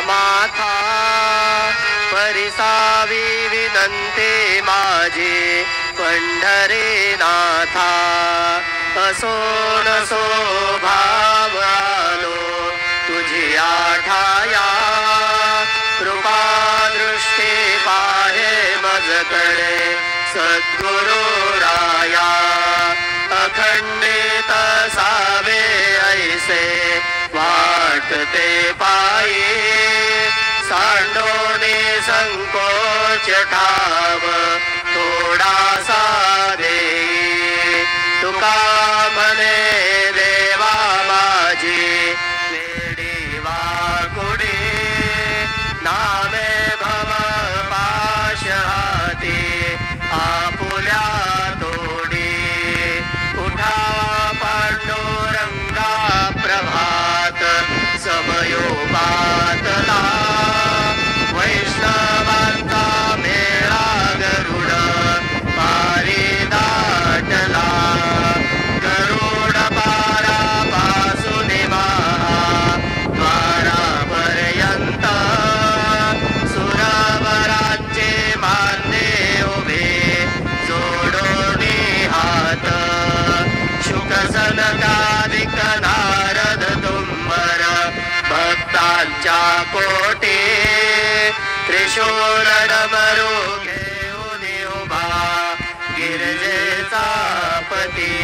माथा परिसावी विनंती माझी पंढरी नाथा असोन भाव आलो तुझी आठाया कृपा दृष्टी पाहे मजकडे सद्गुरु राया अखंडित सावे ऐसे वाटते पायी सांडोने संकोच ठाव थोडासा देई तुका म्हणे देवा माझी वेडी वाकुडी नामे भव पाश हाती आपुल्या तोडी उठा पांडुरंगा प्रभात समयोपातला वैष्णवांचा मेळा गरुड पारी दाटला गरुड पारा पासून द्वारापर्यंत सुरवरांचे मानले उभे जोडोनी हात शुकसनकादिक नारद तुंबर भक्तांच्या कोटी त्रिशूल डमरू घेऊन उभा गिरजेचा पती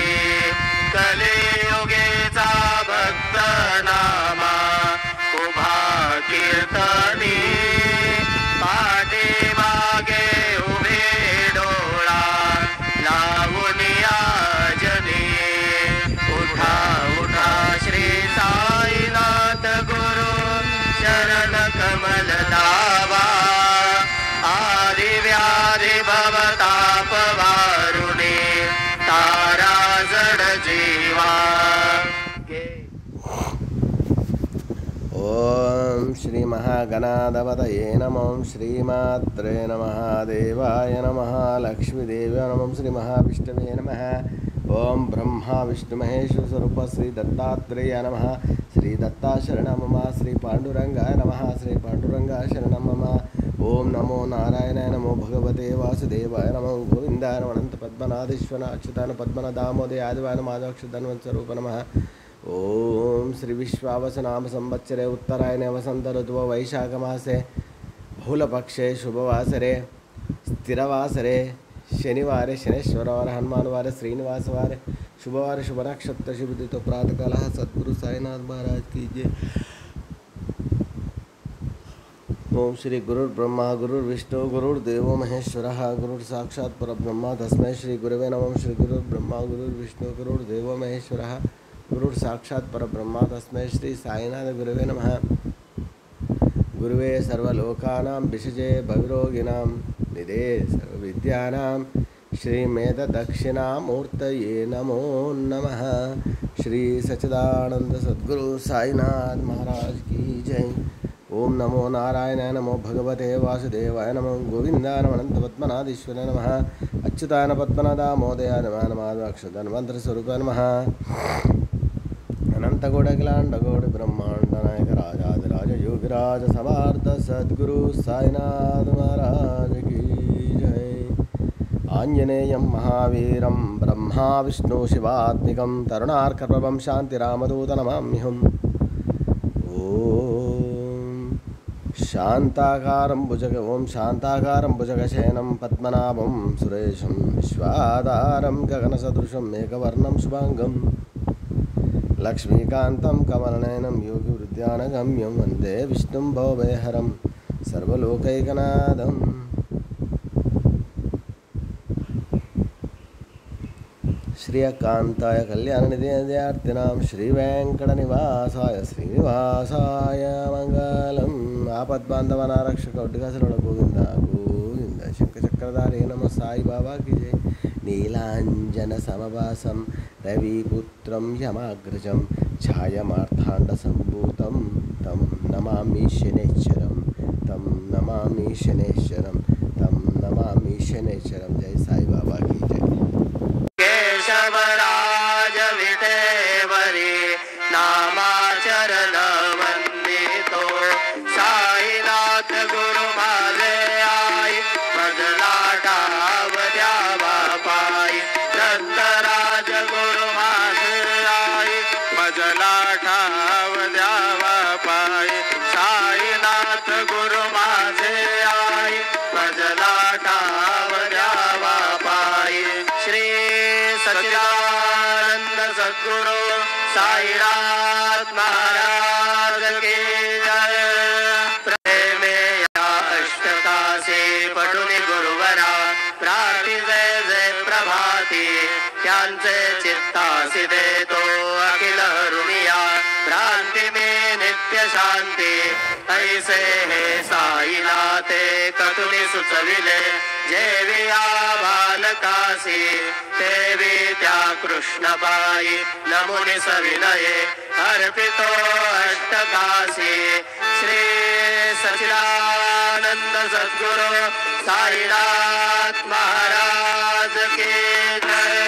कलियुगेचा भक्त नामा उभा कीर्तनी पाठीमागे उभे डोळा लावून याजनी उठा उठा श्री साईनाथ गुरु शरण कमल दावा आदि व्याधी भवताप वारुणे तारा जड जीवा ओम श्री महागणाधिपतये नमः श्रीमात्रे नमः देवाय नमः लक्ष्मीदेव्यै नमः श्री महाविष्णवे नमः ओम ब्रह्मा विष्णु महेश्वर स्वरूप श्री दत्तात्रेय नमः श्री दत्ता शरणं मम श्री पांडुरंगाय नमः श्री पांडुरंगाय शरणं मम ओम नमो नारायणाय नमो भगवते वासुदेवाय नमो गोविंदाय नमो अनंत पद्मनाभेश्वर अच्युताय पद्मनाभ दामोदर यादवाय नमः माधवाक्षरधन्वन् स्वरूप नमः ओम श्री विश्वावस नाम संवत्सरे उत्तरायणे वसंत ऋतु वैशाख मासे बहुलपक्षे शुभवासरे स्थिरवासरे शनिवारे शनेश्वरवार हनुमानवार श्रीनिवासवार शुभवार शुभ नक्षत्र शुभ तिथि प्रातःकाल सद्गुरु साईनाथ महाराज की जय। ओम श्री गुरुर्ब्रह्मा गुरुर्विष्णु गुरुर्देवो महेश्वरः गुरुर् साक्षात् परब्रह्म तस्मै श्री गुरवे नमः। श्री गुरुर्ब्रह्मा गुरुर्विष्णु गुरुर्देवो महेश्वरः गुरुर् साक्षात् परब्रह्म तस्मै श्री साईनाथ गुरवे नमः। गुरुवे सर्वलोकानां विषजे भवरोगिणां निधे सर्वविद्यानां श्रीमेधदक्षिणामूर्तये नमो नमः। श्री सच्चिदानंद सद्गुरु साईनाथ महाराज की जय। ओम नमो नारायणाय नमो भगवते वासुदेवाय नमो गोविंदाय नमो अनंत पद्मनाभेश्वराय नमः अच्युताय पद्मनाभ दामोदराय नमः माधवाक्षरधन्वन् स्वरूपाय नमः। अनंतगौड़किलांडगौड़ ब्रह्मांड नायक राजाधिराज योगिराज समार्थ सद्गुरु साईनाथ महाराज की जय। आंजनेयं महावीरं ब्रह्मा विष्णु शिवात्मिकं तरुणार्कप्रभं शान्तिरामदूतं नमाम्यहम्। ओम शांताकारं भुजग ओम शांताकारं भुजगशयनं पद्मनाभं सुरेशं विश्वाधारं गगनसदृशं मेघवर्णं शुभांगं लक्ष्मीकान्तं कमलनयनं योगिवृद्धानगम्यं वन्दे विष्णुं भवभयहरं सर्वलोकैकनाथम्। श्रियकान्ताय कल्याणनिधिर्यार्थिनां श्रीवेङ्कटनिवासाय श्रीनिवासाय मङ्गलम्। आपद्बान्धवानारक्षक उड्डीकासुरगुण गोविंद गोविंद शङ्खचक्रधारी नमः साई बाबा की जय। नीलाञ्जनसमवासं रविपुत्रं यमाग्रजं छायामार्ताण्डसम्भूतं तं नमामि शनैश्चरं तं नमामि शनैश्चरं तं नमामि शनैश्चरं। जय साई बाबा की जय। केशवराज विटेवरी नामाचरण वंदितो ठाव द्यावा पायी श्री सच्चिदानंद सद्गुरु साईनाथ महाराज की जय. प्रेमे या अष्टकाशी पटुनी गुरुवरा प्रार्थी जय जय प्रभाती त्यांचे चित्तासी देतो अखिल रुमिया भ्रांती में नित्य शांती ऐसे हे साईनाथे कथुनी सुचविले जेवी बालकासी तेवी त्या कृष्णबाई नमुनी सविनये अर्पितो अष्टकाशी श्री सच्चिदानंद सद्गुरु साईनाथ महाराज की जय.